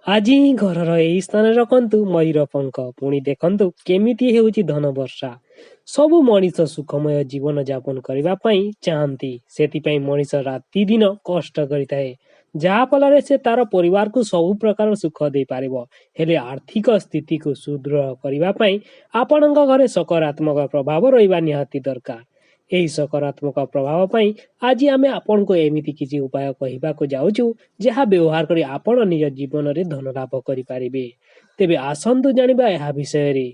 ଆଜି ହିଁ ଘରର ଏହି ସ୍ଥାନରେ ରଖନ୍ତୁ ମୟୂର ପଙ୍କ। ପୁଣି ଦେଖନ୍ତୁ କେମିତି ହେଉଛି ଧନ ବର୍ଷା। ସବୁ ମଣିଷ ସୁଖମୟ ଜୀବନ ଯାପନ କରିବା ପାଇଁ ଚାହାନ୍ତି। ସେଥିପାଇଁ ମଣିଷ ରାତି ଦିନ କଷ୍ଟ କରିଥାଏ, ଯାହା ଫଳରେ ସେ ତାର ପରିବାରକୁ ସବୁ ପ୍ରକାର ସୁଖ ଦେଇପାରିବ। ହେଲେ ଆର୍ଥିକ ସ୍ଥିତିକୁ ସୁଦୃଢ଼ କରିବା ପାଇଁ ଆପଣଙ୍କ ଘରେ ସକାରାତ୍ମକ ପ୍ରଭାବ ରହିବା ନିହାତି ଦରକାର। ଏହି ସକାରାତ୍ମକ ପ୍ରଭାବ ପାଇଁ ଆଜି ଆମେ ଆପଣଙ୍କୁ ଏମିତି କିଛି ଉପାୟ କହିବାକୁ ଯାଉଛୁ, ଯାହା ବ୍ୟବହାର କରି ଆପଣ ନିଜ ଜୀବନରେ ଧନ ଲାଭ କରିପାରିବେ। ତେବେ ଆସନ୍ତୁ ଜାଣିବା ଏହା ବିଷୟରେ।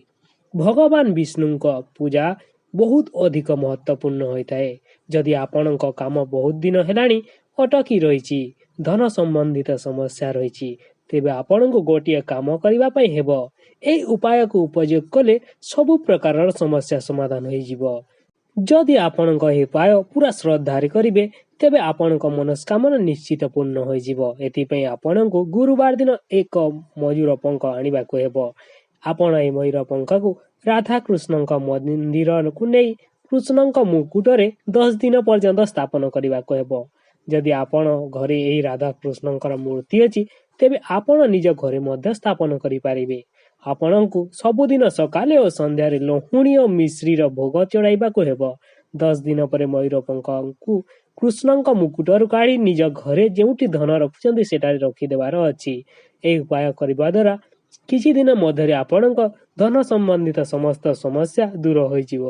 ଭଗବାନ ବିଷ୍ଣୁଙ୍କ ପୂଜା ବହୁତ ଅଧିକ ମହତ୍ୱପୂର୍ଣ୍ଣ ହୋଇଥାଏ। ଯଦି ଆପଣଙ୍କ କାମ ବହୁତ ଦିନ ହେଲାଣି ଅଟକି ରହିଛି, ଧନ ସମ୍ବନ୍ଧିତ ସମସ୍ୟା ରହିଛି, ତେବେ ଆପଣଙ୍କୁ ଗୋଟିଏ କାମ କରିବା ପାଇଁ ହେବ। ଏହି ଉପାୟକୁ ଉପଯୋଗ କଲେ ସବୁ ପ୍ରକାରର ସମସ୍ୟା ସମାଧାନ ହୋଇଯିବ। ଯଦି ଆପଣଙ୍କ ଏହି ଉପାୟ ପୁରା ଶ୍ରଦ୍ଧାରେ କରିବେ, ତେବେ ଆପଣଙ୍କ ମନସ୍କାମନା ନିଶ୍ଚିତ ପୂର୍ଣ୍ଣ ହୋଇଯିବ। ଏଥିପାଇଁ ଆପଣଙ୍କୁ ଗୁରୁବାର ଦିନ ଏକ ମୟୂର ପଙ୍କ ଆଣିବାକୁ ହେବ। ଆପଣ ଏହି ମୟୂର ପଙ୍କକୁ ରାଧାକୃଷ୍ଣଙ୍କ ମନ୍ଦିରକୁ ନେଇ କୃଷ୍ଣଙ୍କ ମୁକୁଟରେ 10 ଦିନ ପର୍ଯ୍ୟନ୍ତ ସ୍ଥାପନ କରିବାକୁ ହେବ। ଯଦି ଆପଣ ଘରେ ଏହି ରାଧାକୃଷ୍ଣଙ୍କର ମୂର୍ତ୍ତି ଅଛି, ତେବେ ଆପଣ ନିଜ ଘରେ ମଧ୍ୟ ସ୍ଥାପନ କରିପାରିବେ। ଆପଣଙ୍କୁ ସବୁଦିନ ସକାଳେ ଓ ସନ୍ଧ୍ୟାରେ ଲହୁଣୀ ଓ ମିଶ୍ରିର ଭୋଗ ଚଢ଼ାଇବାକୁ ହେବ। 10 ଦିନ ପରେ ମୟୂର ପଙ୍କକୁ କୃଷ୍ଣଙ୍କ ମୁକୁଟରୁ କାଢି ନିଜ ଘରେ ଯେଉଁଠି ଧନ ରଖୁଛନ୍ତି ସେଠାରେ ରଖିଦେବାର ଅଛି। ଏହି ଉପାୟ କରିବା ଦ୍ୱାରା କିଛି ଦିନ ମଧ୍ୟରେ ଆପଣଙ୍କ ଧନ ସମ୍ବନ୍ଧିତ ସମସ୍ତ ସମସ୍ୟା ଦୂର ହୋଇଯିବ।